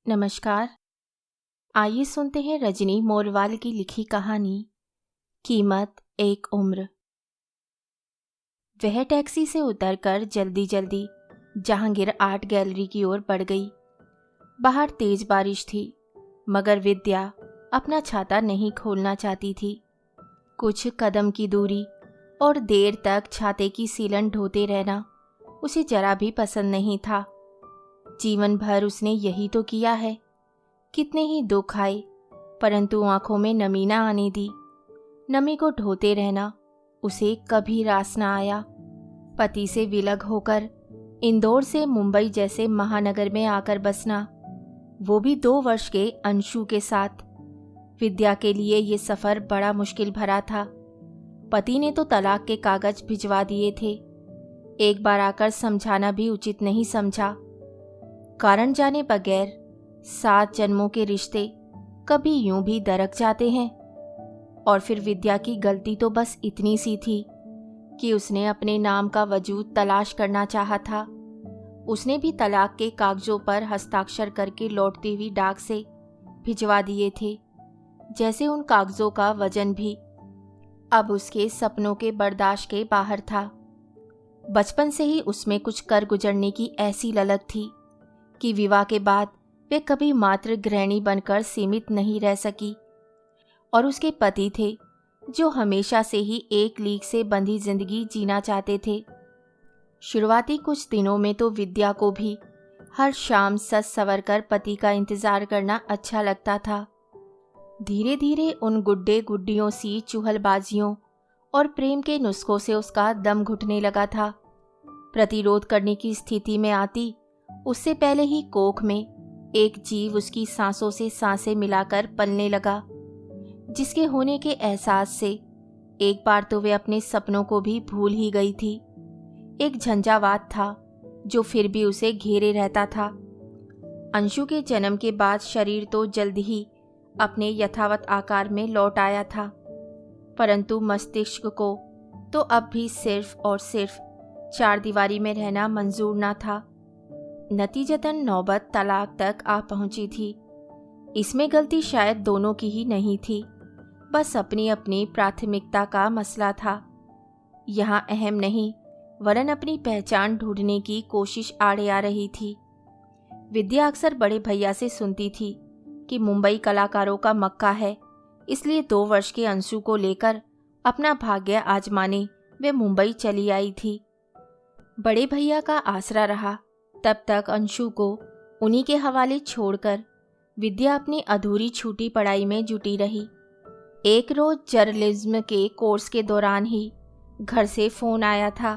नमस्कार। आइए सुनते हैं रजनी मोरवाल की लिखी कहानी कीमत एक उम्र। वह टैक्सी से उतरकर जल्दी जल्दी जहांगीर आर्ट गैलरी की ओर बढ़ गई। बाहर तेज बारिश थी, मगर विद्या अपना छाता नहीं खोलना चाहती थी। कुछ कदम की दूरी और देर तक छाते की सीलन ढोते रहना उसे जरा भी पसंद नहीं था। जीवन भर उसने यही तो किया है। कितने ही दुख आए, परंतु आंखों में नमी न आने दी। नमी को ढोते रहना उसे कभी रास न आया। पति से विलग होकर इंदौर से मुंबई जैसे महानगर में आकर बसना, वो भी 2 वर्ष के अंशु के साथ। विद्या के लिए ये सफ़र बड़ा मुश्किल भरा था। पति ने तो तलाक के कागज भिजवा दिए थे। एक बार आकर समझाना भी उचित नहीं समझा। कारण जाने बगैर 7 जन्मों के रिश्ते कभी यूं भी दरक जाते हैं। और फिर विद्या की गलती तो बस इतनी सी थी कि उसने अपने नाम का वजूद तलाश करना चाहा था। उसने भी तलाक के कागजों पर हस्ताक्षर करके लौटती हुई डाक से भिजवा दिए थे। जैसे उन कागजों का वजन भी अब उसके सपनों के बर्दाश्त के बाहर था। बचपन से ही उसमें कुछ कर गुजरने की ऐसी ललक थी कि विवाह के बाद वे कभी मात्र गृहिणी बनकर सीमित नहीं रह सकी। और उसके पति थे जो हमेशा से ही एक लीक से बंधी जिंदगी जीना चाहते थे। शुरुआती कुछ दिनों में तो विद्या को भी हर शाम सज संवर कर पति का इंतजार करना अच्छा लगता था। धीरे धीरे उन गुड्डे गुड्डियों सी चुहलबाजियों और प्रेम के नुस्खों से उसका दम घुटने लगा था। प्रतिरोध करने की स्थिति में आती उससे पहले ही कोख में एक जीव उसकी सांसों से सांसें मिलाकर पलने लगा, जिसके होने के एहसास से एक बार तो वे अपने सपनों को भी भूल ही गई थी। एक झंझावात था जो फिर भी उसे घेरे रहता था। अंशु के जन्म के बाद शरीर तो जल्द ही अपने यथावत आकार में लौट आया था, परंतु मस्तिष्क को तो अब भी सिर्फ और सिर्फ 4 दीवारी में रहना मंजूर न था। नतीजतन नौबत तलाक तक आ पहुंची थी। इसमें गलती शायद दोनों की ही नहीं थी, बस अपनी अपनी प्राथमिकता का मसला था। यहाँ अहम नहीं, वरन अपनी पहचान ढूंढने की कोशिश आड़े आ रही थी। विद्या अक्सर बड़े भैया से सुनती थी कि मुंबई कलाकारों का मक्का है, इसलिए 2 वर्ष के अंशु को लेकर अपना भाग्य आजमाने वे मुंबई चली आई थी। बड़े भैया का आसरा रहा तब तक अंशु को उन्हीं के हवाले छोड़कर विद्या अपनी अधूरी छूटी पढ़ाई में जुटी रही। एक रोज जर्नलिज्म के कोर्स के दौरान ही घर से फोन आया था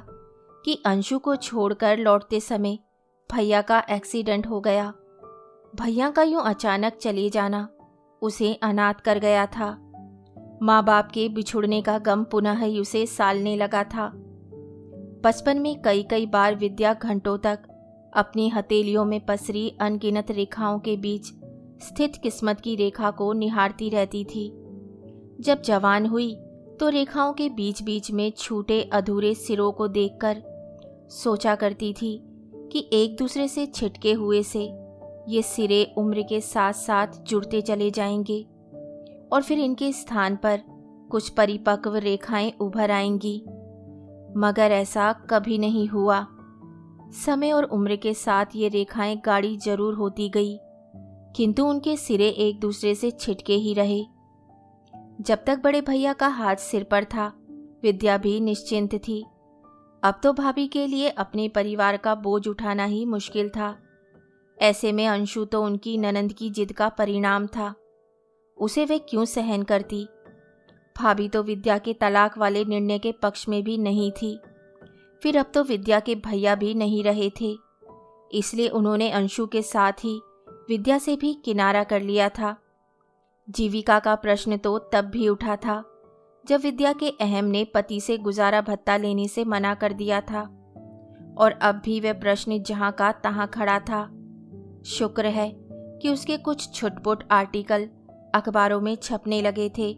कि अंशु को छोड़कर लौटते समय भैया का एक्सीडेंट हो गया। भैया का यूं अचानक चले जाना उसे अनाथ कर गया था। माँ बाप के बिछुड़ने का गम पुनः ही उसे सालने लगा था। बचपन में कई कई बार विद्या घंटों तक अपनी हथेलियों में पसरी अनगिनत रेखाओं के बीच स्थित किस्मत की रेखा को निहारती रहती थी। जब जवान हुई तो रेखाओं के बीच बीच में छूटे अधूरे सिरों को देखकर सोचा करती थी कि एक दूसरे से छिटके हुए से ये सिरे उम्र के साथ साथ जुड़ते चले जाएंगे और फिर इनके स्थान पर कुछ परिपक्व रेखाएं उभर आएंगी। मगर ऐसा कभी नहीं हुआ। समय और उम्र के साथ ये रेखाएं गाढ़ी जरूर होती गई, किंतु उनके सिरे एक दूसरे से छिटके ही रहे। जब तक बड़े भैया का हाथ सिर पर था, विद्या भी निश्चिंत थी। अब तो भाभी के लिए अपने परिवार का बोझ उठाना ही मुश्किल था। ऐसे में अंशु तो उनकी ननंद की जिद का परिणाम था। उसे वे क्यों सहन करती? भाभी तो विद्या के तलाक वाले निर्णय के पक्ष में भी नहीं थी। फिर अब तो विद्या के भैया भी नहीं रहे थे, इसलिए उन्होंने अंशु के साथ ही विद्या से भी किनारा कर लिया था। जीविका का प्रश्न तो तब भी उठा था जब विद्या के अहम ने पति से गुजारा भत्ता लेने से मना कर दिया था, और अब भी वह प्रश्न जहां का तहां खड़ा था। शुक्र है कि उसके कुछ छुटपुट आर्टिकल अखबारों में छपने लगे थे,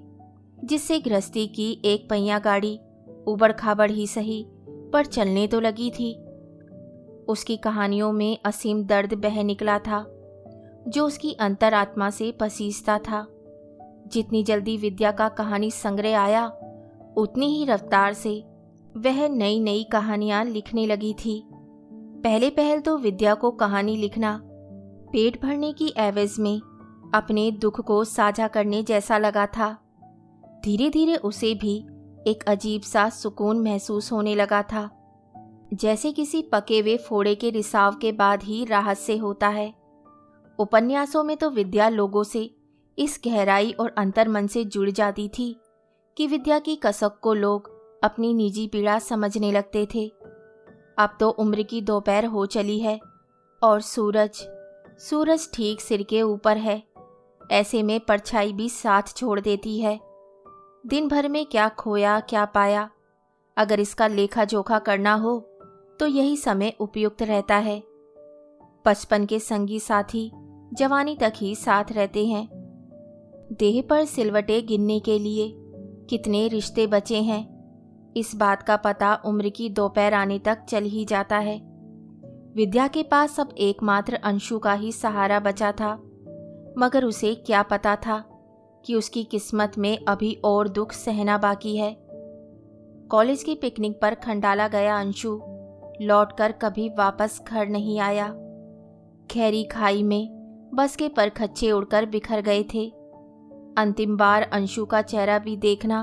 जिससे गृहस्थी की एक पहिया गाड़ी उबड़ खाबड़ ही सही पर चलने तो लगी थी। उसकी कहानियों में असीम दर्द बह निकला था। जो उसकी अंतरात्मा से पसीजता था। जितनी जल्दी विद्या का कहानी संग्रह आया, उतनी ही रफ्तार से वह नई नई कहानियां लिखने लगी थी। पहले पहल तो विद्या को कहानी लिखना पेट भरने की एवज में अपने दुख को साझा करने जैसा लगा था। धीरे धीरे उसे भी एक अजीब सा सुकून महसूस होने लगा था, जैसे किसी पके हुए फोड़े के रिसाव के बाद ही राहत से होता है। उपन्यासों में तो विद्या लोगों से इस गहराई और अंतर्मन से जुड़ जाती थी कि विद्या की कसक को लोग अपनी निजी पीड़ा समझने लगते थे। अब तो उम्र की दोपहर हो चली है और सूरज ठीक सिर के ऊपर है। ऐसे में परछाई भी साथ छोड़ देती है। दिन भर में क्या खोया क्या पाया, अगर इसका लेखा जोखा करना हो तो यही समय उपयुक्त रहता है। बचपन के संगी साथी जवानी तक ही साथ रहते हैं। देह पर सिलवटें गिनने के लिए कितने रिश्ते बचे हैं, इस बात का पता उम्र की दोपहर आने तक चल ही जाता है। विद्या के पास अब एकमात्र अंशु का ही सहारा बचा था, मगर उसे क्या पता था कि उसकी किस्मत में अभी और दुख सहना बाकी है। कॉलेज की पिकनिक पर खंडाला गया अंशु लौटकर कभी वापस घर नहीं आया। गहरी खाई में बस के परखच्चे उड़कर बिखर गए थे। अंतिम बार अंशु का चेहरा भी देखना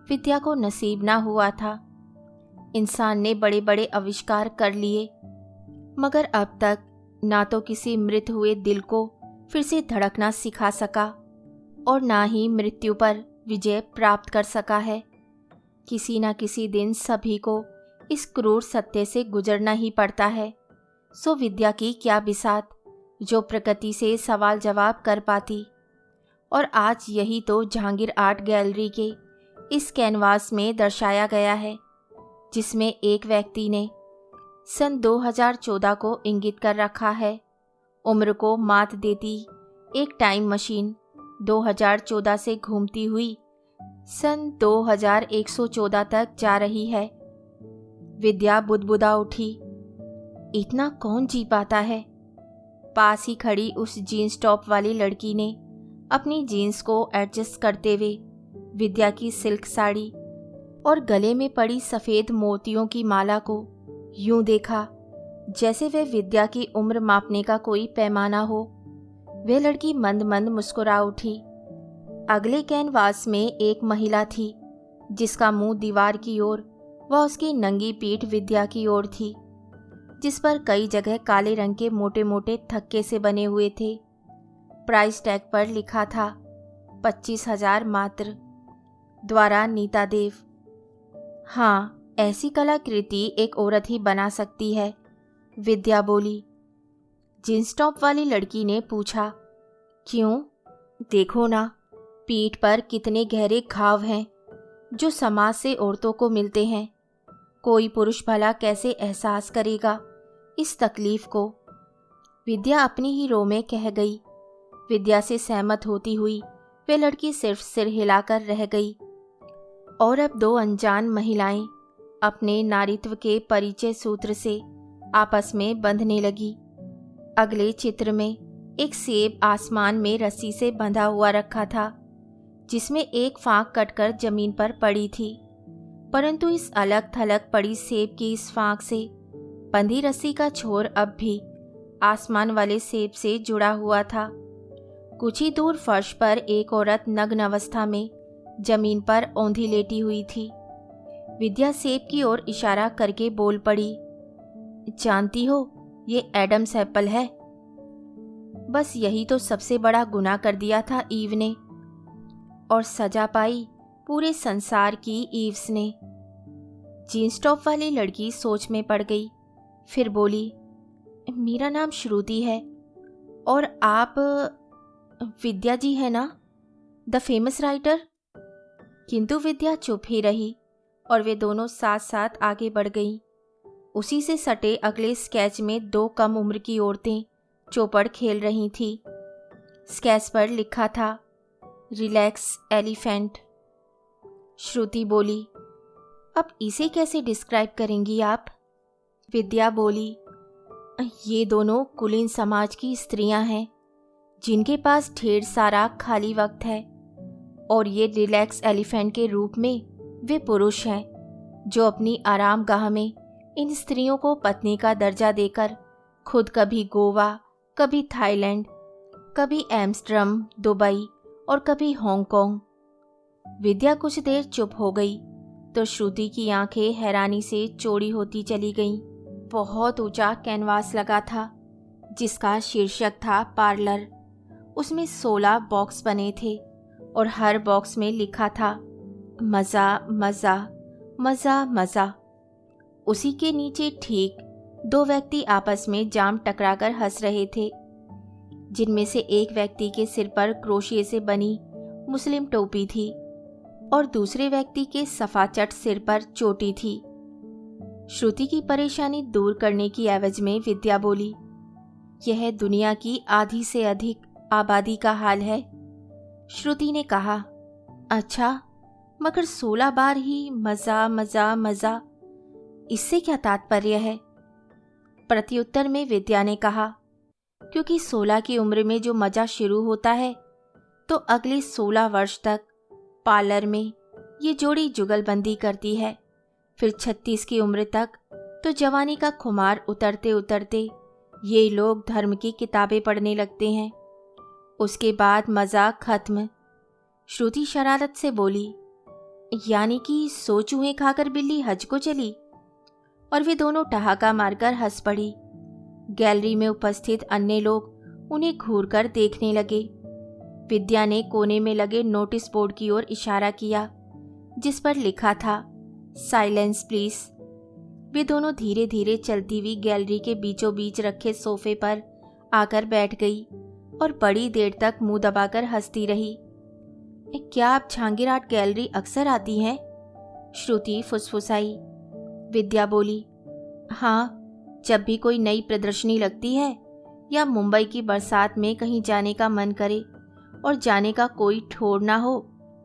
विद्या को नसीब ना हुआ था। इंसान ने बड़े बड़े आविष्कार कर लिए, मगर अब तक ना तो किसी मृत हुए दिल को फिर से धड़कना सिखा सका और ना ही मृत्यु पर विजय प्राप्त कर सका है। किसी न किसी दिन सभी को इस क्रूर सत्य से गुजरना ही पड़ता है। सो विद्या की क्या बिसात जो प्रकृति से सवाल जवाब कर पाती। और आज यही तो जहांगीर आर्ट गैलरी के इस कैनवास में दर्शाया गया है, जिसमें एक व्यक्ति ने सन 2014 को इंगित कर रखा है। उम्र को मात देती एक टाइम मशीन 2014 से घूमती हुई सन 2114 तक जा रही है। विद्या बुदबुदा उठी, इतना कौन जी पाता है। पास ही खड़ी उस जीन्स टॉप वाली लड़की ने अपनी जीन्स को एडजस्ट करते हुए विद्या की सिल्क साड़ी और गले में पड़ी सफ़ेद मोतियों की माला को यूं देखा जैसे वह विद्या की उम्र मापने का कोई पैमाना हो। वह लड़की मंद मंद मुस्कुरा उठी। अगले कैनवास में एक महिला थी जिसका मुंह दीवार की ओर व उसकी नंगी पीठ विद्या की ओर थी, जिस पर कई जगह काले रंग के मोटे मोटे थक्के से बने हुए थे। प्राइस टैग पर लिखा था 25,000 मात्र, द्वारा नीता देव। हाँ, ऐसी कलाकृति एक औरत ही बना सकती है, विद्या बोली। जींस टॉप वाली लड़की ने पूछा, क्यों? देखो ना, पीठ पर कितने गहरे घाव हैं जो समाज से औरतों को मिलते हैं। कोई पुरुष भला कैसे एहसास करेगा इस तकलीफ को। विद्या अपनी ही रो में कह गई। विद्या से सहमत होती हुई वे लड़की सिर्फ सिर हिलाकर रह गई। और अब दो अनजान महिलाएं अपने नारीत्व के परिचय सूत्र से आपस में बंधने लगी। अगले चित्र में एक सेब आसमान में रस्सी से बंधा हुआ रखा था, जिसमें एक फांक कटकर जमीन पर पड़ी थी। परंतु इस अलग थलग पड़ी सेब की इस फांक से बंधी रस्सी का छोर अब भी आसमान वाले सेब से जुड़ा हुआ था। कुछ ही दूर फर्श पर एक औरत नग्न अवस्था में जमीन पर औंधी लेटी हुई थी। विद्या सेब की ओर इशारा करके बोल पड़ी, जानती हो, ये एडम्स एप्पल है। बस यही तो सबसे बड़ा गुनाह कर दिया था ईव ने, और सजा पाई पूरे संसार की ईव्स ने। जीन्स टॉप वाली लड़की सोच में पड़ गई, फिर बोली, मेरा नाम श्रुति है और आप विद्या जी है ना, द फेमस राइटर। किंतु विद्या चुप ही रही और वे दोनों साथ साथ आगे बढ़ गईं। उसी से सटे अगले स्केच में दो कम उम्र की औरतें चौपड़ खेल रही थीं। स्केच पर लिखा था, रिलैक्स एलिफेंट। श्रुति बोली, अब इसे कैसे डिस्क्राइब करेंगी आप? विद्या बोली, ये दोनों कुलीन समाज की स्त्रियां हैं जिनके पास ढेर सारा खाली वक्त है, और ये रिलैक्स एलिफेंट के रूप में वे पुरुष हैं जो अपनी आरामगाह में इन स्त्रियों को पत्नी का दर्जा देकर खुद कभी गोवा, कभी थाईलैंड, कभी एम्स्टर्डम, दुबई और कभी हांगकांग। विद्या कुछ देर चुप हो गई तो श्रुति की आंखें हैरानी से चौड़ी होती चली गईं। बहुत ऊंचा कैनवास लगा था जिसका शीर्षक था पार्लर। उसमें 16 बॉक्स बने थे और हर बॉक्स में लिखा था मज़ा मज़ा मज़ा मज़ा। उसी के नीचे ठीक 2 व्यक्ति आपस में जाम टकराकर हंस रहे थे, जिनमें से एक व्यक्ति के सिर पर क्रोशिये से बनी मुस्लिम टोपी थी और दूसरे व्यक्ति के सफाचट सिर पर चोटी थी। श्रुति की परेशानी दूर करने की एवज में विद्या बोली, यह दुनिया की आधी से अधिक आबादी का हाल है। श्रुति ने कहा, अच्छा, मगर 16 बार ही मज़ा मज़ा मज़ा, इससे क्या तात्पर्य है? प्रत्युत्तर में विद्या ने कहा, क्योंकि 16 की उम्र में जो मज़ा शुरू होता है तो अगले 16 वर्ष तक पार्लर में ये जोड़ी जुगलबंदी करती है। फिर 36 की उम्र तक तो जवानी का खुमार उतरते उतरते ये लोग धर्म की किताबें पढ़ने लगते हैं। उसके बाद मज़ा खत्म। श्रुति शरारत से बोली, यानी कि 100 चूहे खाकर बिल्ली हज को चली? और वे दोनों ठहाका मारकर हंस पड़ी। गैलरी में उपस्थित अन्य लोग उन्हें घूरकर देखने लगे। विद्या ने कोने में लगे नोटिस बोर्ड की ओर इशारा किया जिस पर लिखा था साइलेंस प्लीज। वे दोनों धीरे धीरे चलती हुई गैलरी के बीचों बीच रखे सोफे पर आकर बैठ गई और बड़ी देर तक मुंह दबाकर हंसती रही। क्या आप जहांगीर आर्ट गैलरी अक्सर आती हैं? श्रुति फुसफुसाई। विद्या बोली, हाँ, जब भी कोई नई प्रदर्शनी लगती है या मुंबई की बरसात में कहीं जाने का मन करे और जाने का कोई ठोर ना हो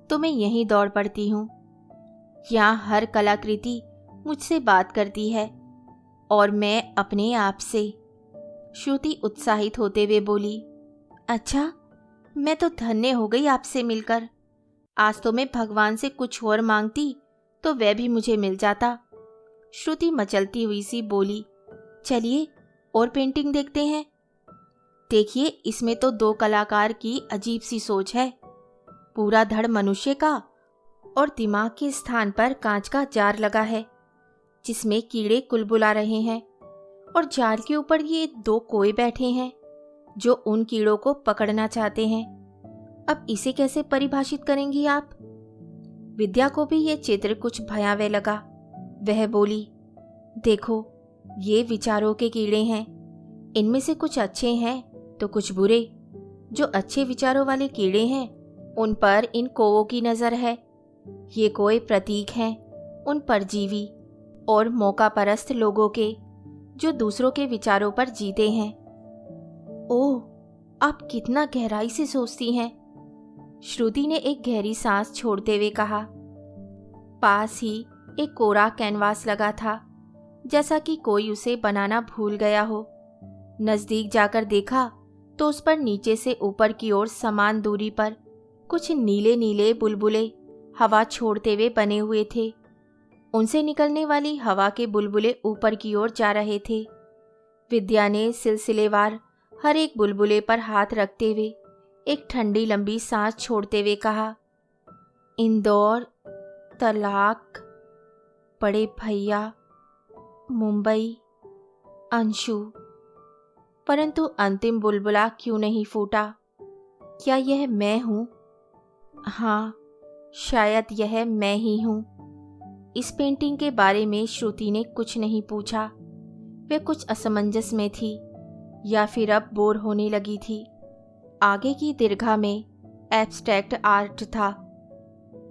तो मैं यहीं दौड़ पड़ती हूँ। यहाँ हर कलाकृति मुझसे बात करती है और मैं अपने आप से। श्रुति उत्साहित होते हुए बोली, अच्छा, मैं तो धन्य हो गई आपसे मिलकर। आज तो मैं भगवान से कुछ और मांगती तो वह भी मुझे मिल जाता। श्रुति मचलती हुई सी बोली, चलिए और पेंटिंग देखते हैं। देखिए, इसमें तो 2 कलाकार की अजीब सी सोच है। पूरा धड़ मनुष्य का और दिमाग के स्थान पर कांच का जार लगा है जिसमें कीड़े कुलबुला रहे हैं, और जार के ऊपर ये 2 कोए बैठे हैं जो उन कीड़ों को पकड़ना चाहते हैं। अब इसे कैसे परिभाषित करेंगी आप? विद्या को भी ये चित्र कुछ भयावह लगा। वह बोली, देखो, ये विचारों के कीड़े हैं। इनमें से कुछ अच्छे हैं तो कुछ बुरे। जो अच्छे विचारों वाले कीड़े हैं उन पर इन कौवों की नज़र है। ये कोई प्रतीक हैं उन परजीवी और मौका परस्त लोगों के जो दूसरों के विचारों पर जीते हैं। ओह, आप कितना गहराई से सोचती हैं। श्रुति ने एक गहरी सांस छोड़ते हुए कहा। पास ही एक कोरा कैनवास लगा था, जैसा कि कोई उसे बनाना भूल गया हो। नजदीक जाकर देखा तो उस पर नीचे से ऊपर की ओर समान दूरी पर कुछ नीले नीले बुलबुले हवा छोड़ते हुए बने हुए थे। उनसे निकलने वाली हवा के बुलबुले ऊपर की ओर जा रहे थे। विद्या ने सिलसिलेवार हर एक बुलबुले पर हाथ रखते हुए एक ठंडी लंबी सांस छोड़ते हुए कहा, इंदौर, तलाक, बड़े भैया, मुंबई, अंशु। परंतु अंतिम बुलबुला क्यों नहीं फूटा? क्या यह मैं हूँ? हाँ, शायद यह मैं ही हूँ। इस पेंटिंग के बारे में श्रुति ने कुछ नहीं पूछा। वे कुछ असमंजस में थी या फिर अब बोर होने लगी थी। आगे की दीर्घा में एब्स्ट्रैक्ट आर्ट था।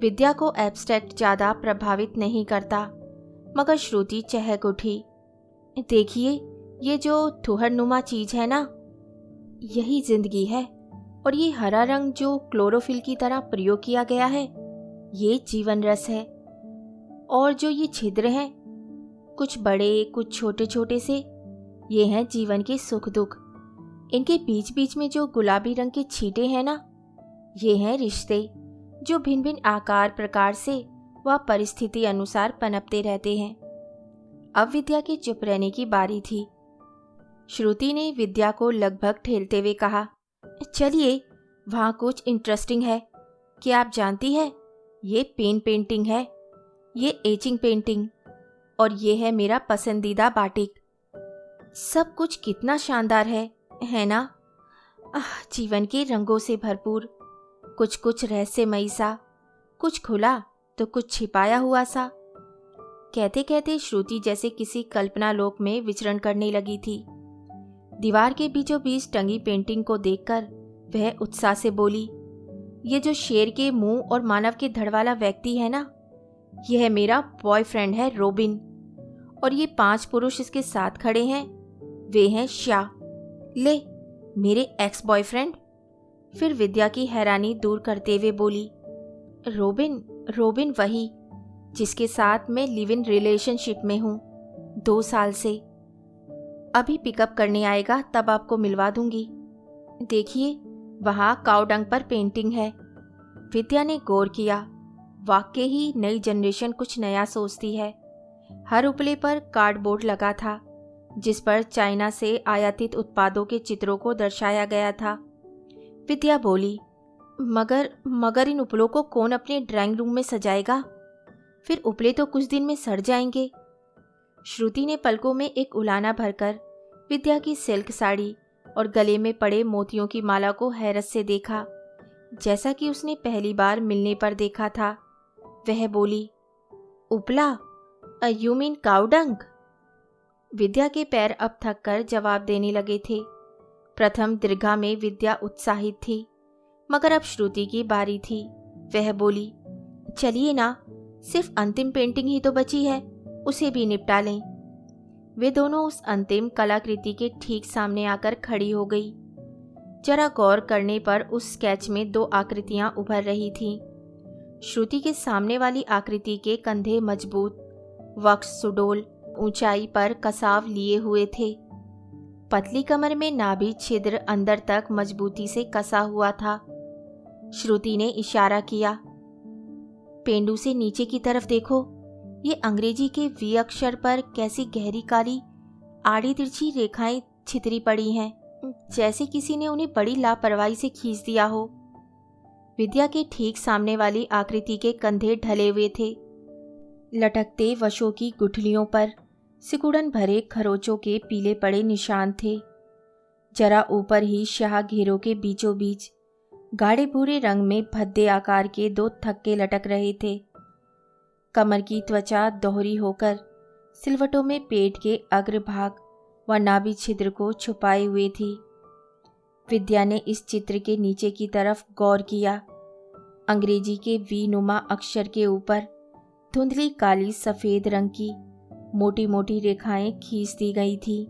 विद्या को एब्स्ट्रैक्ट ज़्यादा प्रभावित नहीं करता, मगर श्रुति चहक उठी। देखिए, ये जो थुहरनुमा चीज़ है ना, यही जिंदगी है। और ये हरा रंग जो क्लोरोफिल की तरह प्रयोग किया गया है, ये जीवन रस है। और जो ये छिद्र हैं, कुछ बड़े कुछ छोटे छोटे से, ये हैं जीवन के सुख दुख। इनके बीच बीच में जो गुलाबी रंग के छींटे हैं ना, ये हैं रिश्ते जो भिन्न भिन्न आकार प्रकार से व परिस्थिति अनुसार पनपते रहते हैं। अब विद्या के चुप रहने की बारी थी। श्रुति ने विद्या को लगभग ठेलते हुए कहा, चलिए, वहाँ कुछ इंटरेस्टिंग है। क्या आप जानती है, ये पेंटिंग है, ये एचिंग पेंटिंग, और ये है मेरा पसंदीदा बाटिक। सब कुछ कितना शानदार है ना? जीवन के रंगों से भरपूर, कुछ कुछ रहस्यमयी सा, कुछ खुला तो कुछ छिपाया हुआ सा। कहते कहते श्रुति जैसे किसी कल्पना लोक में विचरण करने लगी थी। दीवार के बीचों बीच टंगी पेंटिंग को देखकर वह उत्साह से बोली, ये जो शेर के मुंह और मानव के धड़ वाला व्यक्ति है ना, यह मेरा बॉयफ्रेंड है रोबिन, और ये 5 पुरुष इसके साथ खड़े हैं, वे हैं श्या, ले, मेरे एक्स बॉयफ्रेंड। फिर विद्या की हैरानी दूर करते हुए बोली, रोबिन वही जिसके साथ मैं लिव इन रिलेशनशिप में हूँ 2 साल से। अभी पिकअप करने आएगा, तब आपको मिलवा दूंगी। देखिए, वहाँ काउडंग पर पेंटिंग है। विद्या ने गौर किया। वाकई ही नई जनरेशन कुछ नया सोचती है। हर उपले पर कार्डबोर्ड लगा था जिस पर चाइना से आयातित उत्पादों के चित्रों को दर्शाया गया था। विद्या बोली, मगर इन उपलों को कौन अपने ड्राइंग रूम में सजाएगा? फिर उपले तो कुछ दिन में सड़ जाएंगे। श्रुति ने पलकों में एक उलाना भरकर विद्या की सिल्क साड़ी और गले में पड़े मोतियों की माला को हैरत से देखा, जैसा कि उसने पहली बार मिलने पर देखा था। वह बोली, उपला, यू मीन काउडंग? विद्या के पैर अब थक कर जवाब देने लगे थे। प्रथम दीर्घा में विद्या उत्साहित थी, मगर अब श्रुति की बारी थी। वह बोली, चलिए ना, सिर्फ अंतिम पेंटिंग ही तो बची है, उसे भी निपटा लें। वे दोनों उस अंतिम कलाकृति के ठीक सामने आकर खड़ी हो गई। जरा गौर करने पर उस स्केच में 2 आकृतियां उभर रही थीं। श्रुति के सामने वाली आकृति के कंधे मजबूत, वक्ष सुडौल, ऊंचाई पर कसाव लिए हुए थे। पतली कमर में नाभि छिद्र अंदर तक मजबूती से कसा हुआ था। श्रुति ने इशारा किया, पेंडू से नीचे की तरफ देखो। ये अंग्रेजी के वी अक्षर पर कैसी गहरी काली आड़ी तिरछी रेखाएं छितरी पड़ी हैं, जैसे किसी ने उन्हें बड़ी लापरवाही से खींच दिया हो। विद्या के ठीक सामने वाली आकृति के कंधे ढले हुए थे। लटकते वशों की गुठलियों पर सिकुड़न भरे खरोचों के पीले पड़े निशान थे। जरा ऊपर ही शाह घेरों के बीचों बीच गाढ़े भूरे रंग में भद्दे आकार के 2 थक्के लटक रहे थे। कमर की त्वचा दोहरी होकर सिलवटों में पेट के अग्रभाग व नाभि छिद्र को छुपाए हुए थी। विद्या ने इस चित्र के नीचे की तरफ गौर किया। अंग्रेजी के वी नुमा अक्षर के ऊपर धुंधली काली सफ़ेद रंग की मोटी मोटी रेखाएं खींच दी गई थी।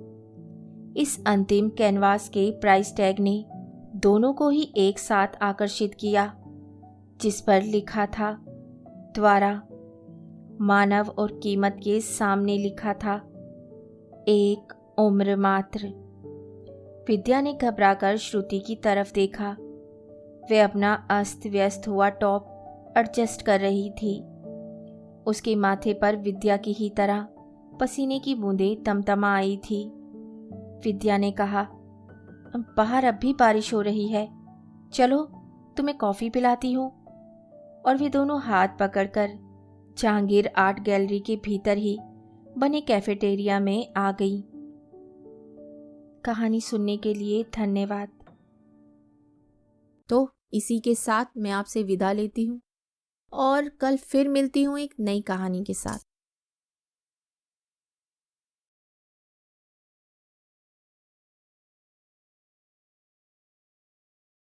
इस अंतिम कैनवास के प्राइस टैग ने दोनों को ही एक साथ आकर्षित किया, जिस पर लिखा था द्वारा, मानव और कीमत के सामने लिखा था, एक उम्र मात्र। विद्या ने घबराकर श्रुति की तरफ देखा। वह अपना अस्त व्यस्त हुआ टॉप एडजस्ट कर रही थी। उसके माथे पर विद्या की ही तरह पसीने की बूंदें तमतमा आई थी। विद्या ने कहा, बाहर अब भी बारिश हो रही है, चलो तुम्हें कॉफ़ी पिलाती हूँ। और वे दोनों हाथ पकड़कर जहांगीर आर्ट गैलरी के भीतर ही बने कैफेटेरिया में आ गई। कहानी सुनने के लिए धन्यवाद। तो इसी के साथ मैं आपसे विदा लेती हूँ और कल फिर मिलती हूँ एक नई कहानी के साथ।